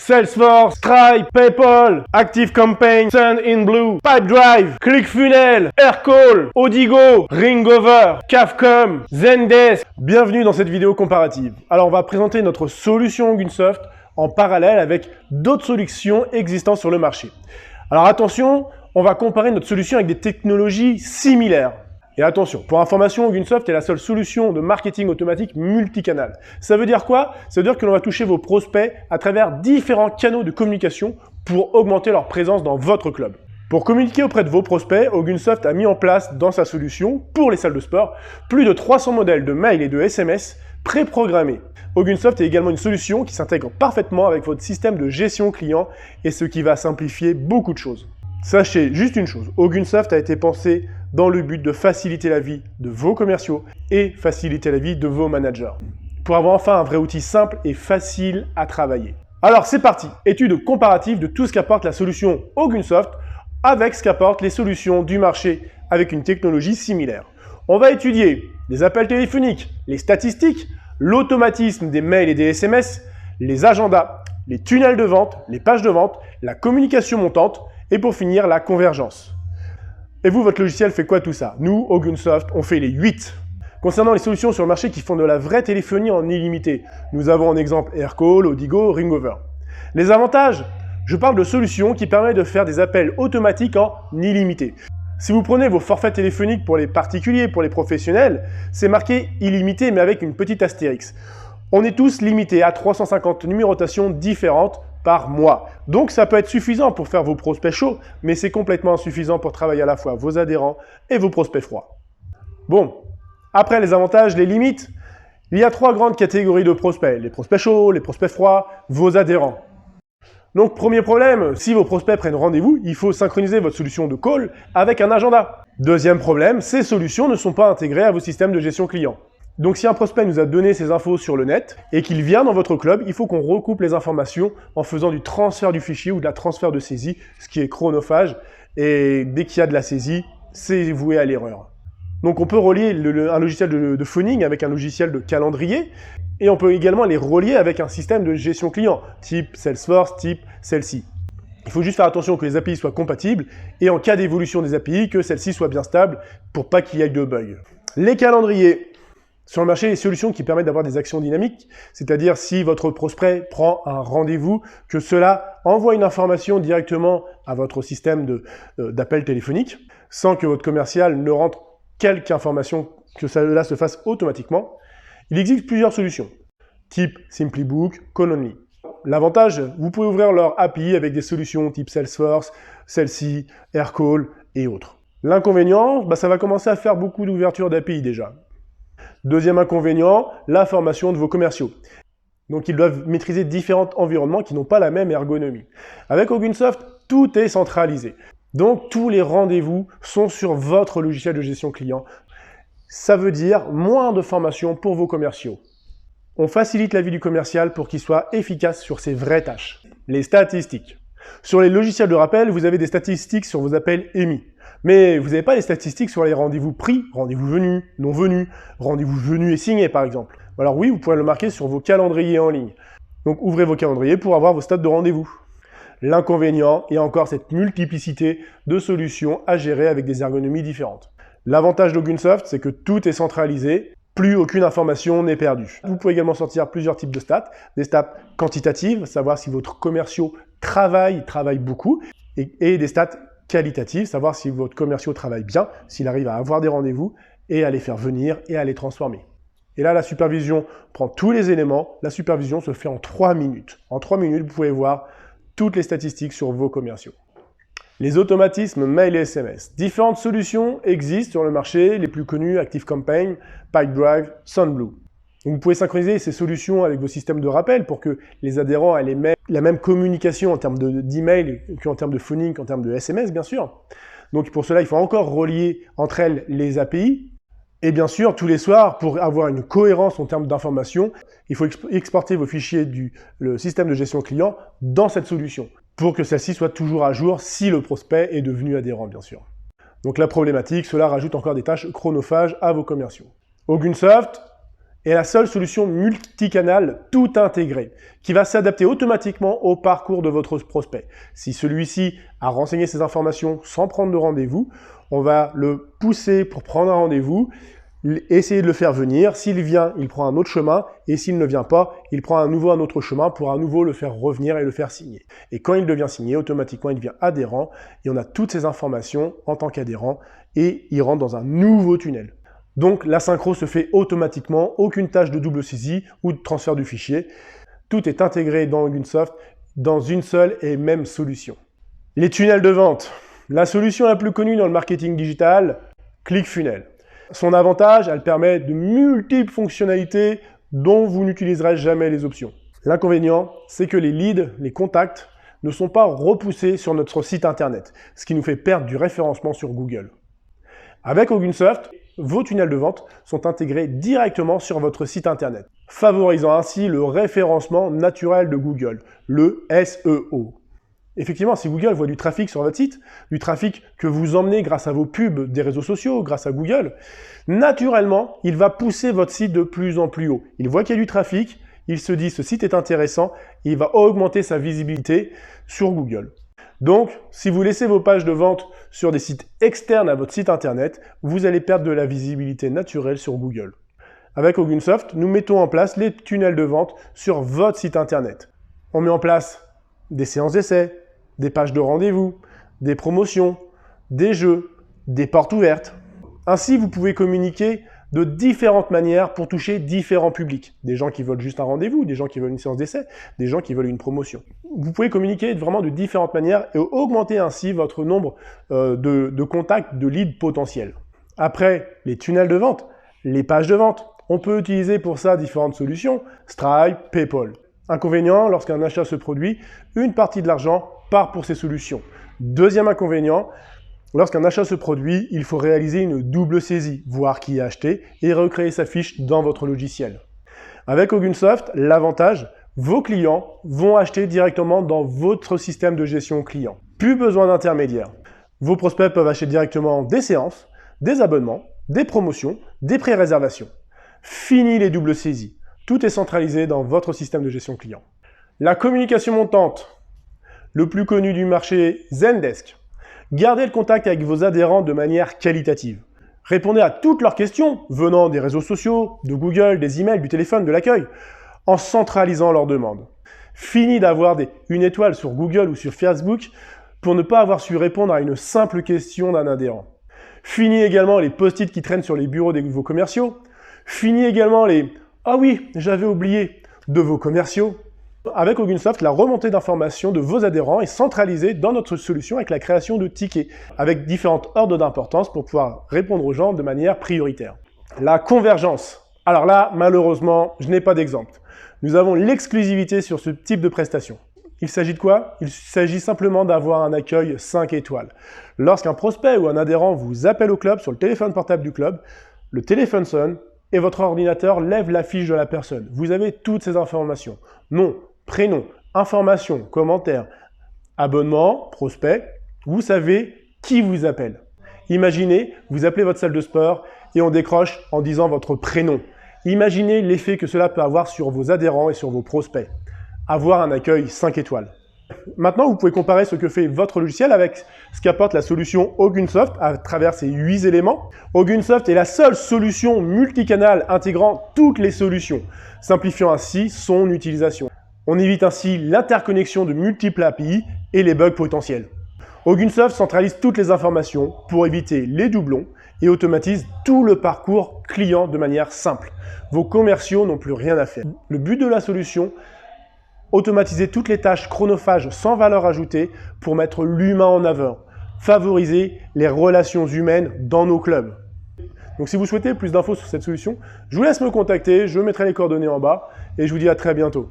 Salesforce, Stripe, PayPal, ActiveCampaign, Sendinblue, Pipedrive, ClickFunnels, Aircall, Odigo, Ringover, Kafcom, Zendesk. Bienvenue dans cette vidéo comparative. Alors on va présenter notre solution Ogunsoft en parallèle avec d'autres solutions existantes sur le marché. Alors attention, on va comparer notre solution avec des technologies similaires. Et attention, pour information, Ogunsoft est la seule solution de marketing automatique multicanal. Ça veut dire quoi? Ça veut dire que l'on va toucher vos prospects à travers différents canaux de communication pour augmenter leur présence dans votre club. Pour communiquer auprès de vos prospects, Ogunsoft a mis en place dans sa solution, pour les salles de sport, plus de 300 modèles de mails et de SMS préprogrammés. Ogunsoft est également une solution qui s'intègre parfaitement avec votre système de gestion client et ce qui va simplifier beaucoup de choses. Sachez juste une chose, Ogunsoft a été pensé dans le but de faciliter la vie de vos commerciaux et faciliter la vie de vos managers, pour avoir enfin un vrai outil simple et facile à travailler. Alors c'est parti, étude comparative de tout ce qu'apporte la solution Ogunsoft avec ce qu'apportent les solutions du marché avec une technologie similaire. On va étudier les appels téléphoniques, les statistiques, l'automatisme des mails et des SMS, les agendas, les tunnels de vente, les pages de vente, la communication montante et pour finir la convergence. Et vous, votre logiciel fait quoi tout ça? Nous, Ogunsoft, on fait les 8. Concernant les solutions sur le marché qui font de la vraie téléphonie en illimité, nous avons en exemple Aircall, Odigo, Ringover. Les avantages? Je parle de solutions qui permettent de faire des appels automatiques en illimité. Si vous prenez vos forfaits téléphoniques pour les particuliers, pour les professionnels, c'est marqué illimité mais avec une petite astérix. On est tous limités à 350 numérotations différentes par mois. Donc ça peut être suffisant pour faire vos prospects chauds, mais c'est complètement insuffisant pour travailler à la fois vos adhérents et vos prospects froids. Bon, après les avantages, les limites, il y a 3 grandes catégories de prospects. Les prospects chauds, les prospects froids, vos adhérents. Donc premier problème, si vos prospects prennent rendez-vous, il faut synchroniser votre solution de call avec un agenda. Deuxième problème, ces solutions ne sont pas intégrées à vos systèmes de gestion client. Donc si un prospect nous a donné ses infos sur le net et qu'il vient dans votre club, il faut qu'on recoupe les informations en faisant du transfert du fichier ou de la transfert de saisie, ce qui est chronophage. Et dès qu'il y a de la saisie, c'est voué à l'erreur. Donc on peut relier un logiciel de phoning avec un logiciel de calendrier et on peut également les relier avec un système de gestion client, type Salesforce, type celle-ci. Il faut juste faire attention que les API soient compatibles et en cas d'évolution des API, que celles-ci soient bien stables pour pas qu'il y ait de bugs. Les calendriers. Sur le marché, les solutions qui permettent d'avoir des actions dynamiques, c'est-à-dire si votre prospect prend un rendez-vous, que cela envoie une information directement à votre système d'appel téléphonique, sans que votre commercial ne rentre quelque information, que cela se fasse automatiquement. Il existe plusieurs solutions, type SimplyBook, Call-Only. L'avantage, vous pouvez ouvrir leur API avec des solutions type Salesforce, celle-ci, Aircall et autres. L'inconvénient, ça va commencer à faire beaucoup d'ouverture d'API déjà. Deuxième inconvénient, la formation de vos commerciaux. Donc ils doivent maîtriser différents environnements qui n'ont pas la même ergonomie. Avec Ogunsoft, tout est centralisé. Donc tous les rendez-vous sont sur votre logiciel de gestion client. Ça veut dire moins de formation pour vos commerciaux. On facilite la vie du commercial pour qu'il soit efficace sur ses vraies tâches. Les statistiques. Sur les logiciels de rappel, vous avez des statistiques sur vos appels émis. Mais vous n'avez pas les statistiques sur les rendez-vous pris, rendez-vous venus, non venus, rendez-vous venus et signés par exemple. Alors oui, vous pouvez le marquer sur vos calendriers en ligne. Donc ouvrez vos calendriers pour avoir vos stats de rendez-vous. L'inconvénient est encore cette multiplicité de solutions à gérer avec des ergonomies différentes. L'avantage d'Ogunsoft, c'est que tout est centralisé, plus aucune information n'est perdue. Vous pouvez également sortir plusieurs types de stats, des stats quantitatives, savoir si votre commercial travaille beaucoup, et des stats qualitative, savoir si votre commercial travaille bien, s'il arrive à avoir des rendez-vous et à les faire venir et à les transformer. Et là, la supervision prend tous les éléments. La supervision se fait en 3 minutes. En 3 minutes, vous pouvez voir toutes les statistiques sur vos commerciaux. Les automatismes mail et SMS. Différentes solutions existent sur le marché, les plus connues, ActiveCampaign, Pipedrive, Sendinblue. Vous pouvez synchroniser ces solutions avec vos systèmes de rappel pour que les adhérents aient la même communication en termes d'email qu'en termes de phoning, qu'en termes de SMS, bien sûr. Donc pour cela, il faut encore relier entre elles les API. Et bien sûr, tous les soirs, pour avoir une cohérence en termes d'information, il faut exporter vos fichiers le système de gestion client dans cette solution pour que celle-ci soit toujours à jour si le prospect est devenu adhérent, bien sûr. Donc la problématique, cela rajoute encore des tâches chronophages à vos commerciaux. Ogunsoft est la seule solution multicanal tout intégrée qui va s'adapter automatiquement au parcours de votre prospect. Si celui-ci a renseigné ses informations sans prendre de rendez-vous, on va le pousser pour prendre un rendez-vous, essayer de le faire venir. S'il vient, il prend un autre chemin, et s'il ne vient pas, il prend à nouveau un autre chemin pour à nouveau le faire revenir et le faire signer. Et quand il devient signé, automatiquement il devient adhérent, et on a toutes ces informations en tant qu'adhérent, et il rentre dans un nouveau tunnel. Donc la synchro se fait automatiquement, aucune tâche de double saisie ou de transfert du fichier. Tout est intégré dans Ogunsoft dans une seule et même solution. Les tunnels de vente. La solution la plus connue dans le marketing digital, ClickFunnels. Son avantage, elle permet de multiples fonctionnalités dont vous n'utiliserez jamais les options. L'inconvénient, c'est que les leads, les contacts, ne sont pas repoussés sur notre site internet, ce qui nous fait perdre du référencement sur Google. Avec Ogunsoft, vos tunnels de vente sont intégrés directement sur votre site internet, favorisant ainsi le référencement naturel de Google, le SEO. Effectivement, si Google voit du trafic sur votre site, du trafic que vous emmenez grâce à vos pubs des réseaux sociaux, grâce à Google, naturellement, il va pousser votre site de plus en plus haut. Il voit qu'il y a du trafic, il se dit ce site est intéressant, et il va augmenter sa visibilité sur Google. Donc, si vous laissez vos pages de vente sur des sites externes à votre site internet, vous allez perdre de la visibilité naturelle sur Google. Avec Ogunsoft, nous mettons en place les tunnels de vente sur votre site internet. On met en place des séances d'essai, des pages de rendez-vous, des promotions, des jeux, des portes ouvertes. Ainsi, vous pouvez communiquer de différentes manières pour toucher différents publics. Des gens qui veulent juste un rendez-vous, des gens qui veulent une séance d'essai, des gens qui veulent une promotion. Vous pouvez communiquer vraiment de différentes manières et augmenter ainsi votre nombre de contacts, de leads potentiels. Après, les tunnels de vente, les pages de vente. On peut utiliser pour ça différentes solutions, Stripe, PayPal. Inconvénient, lorsqu'un achat se produit, une partie de l'argent part pour ces solutions. Deuxième inconvénient, lorsqu'un achat se produit, il faut réaliser une double saisie, voir qui a acheté et recréer sa fiche dans votre logiciel. Avec Ogunsoft, l'avantage, vos clients vont acheter directement dans votre système de gestion client. Plus besoin d'intermédiaires. Vos prospects peuvent acheter directement des séances, des abonnements, des promotions, des pré-réservations. Fini les doubles saisies. Tout est centralisé dans votre système de gestion client. La communication montante. Le plus connu du marché, Zendesk. Gardez le contact avec vos adhérents de manière qualitative. Répondez à toutes leurs questions venant des réseaux sociaux, de Google, des emails, du téléphone, de l'accueil, en centralisant leurs demandes. Fini d'avoir une étoile sur Google ou sur Facebook pour ne pas avoir su répondre à une simple question d'un adhérent. Fini également les post-it qui traînent sur les bureaux de vos commerciaux. Fini également les « Ah oui, j'avais oublié » de vos commerciaux. Avec Ogunsoft, la remontée d'informations de vos adhérents est centralisée dans notre solution avec la création de tickets, avec différentes ordres d'importance pour pouvoir répondre aux gens de manière prioritaire. La convergence. Alors là, malheureusement, je n'ai pas d'exemple. Nous avons l'exclusivité sur ce type de prestation. Il s'agit de quoi? Il s'agit simplement d'avoir un accueil 5 étoiles. Lorsqu'un prospect ou un adhérent vous appelle au club sur le téléphone portable du club, le téléphone sonne et votre ordinateur lève la fiche de la personne. Vous avez toutes ces informations. Nom, prénom, information, commentaire, abonnement, prospect. Vous savez qui vous appelle. Imaginez, vous appelez votre salle de sport et on décroche en disant votre prénom. Imaginez l'effet que cela peut avoir sur vos adhérents et sur vos prospects. Avoir un accueil 5 étoiles. Maintenant, vous pouvez comparer ce que fait votre logiciel avec ce qu'apporte la solution Ogunsoft à travers ces 8 éléments. Ogunsoft est la seule solution multicanal intégrant toutes les solutions, simplifiant ainsi son utilisation. On évite ainsi l'interconnexion de multiples API et les bugs potentiels. Ogunsoft centralise toutes les informations pour éviter les doublons et automatise tout le parcours client de manière simple. Vos commerciaux n'ont plus rien à faire. Le but de la solution, automatiser toutes les tâches chronophages sans valeur ajoutée pour mettre l'humain en avant, favoriser les relations humaines dans nos clubs. Donc si vous souhaitez plus d'infos sur cette solution, je vous laisse me contacter, je mettrai les coordonnées en bas et je vous dis à très bientôt.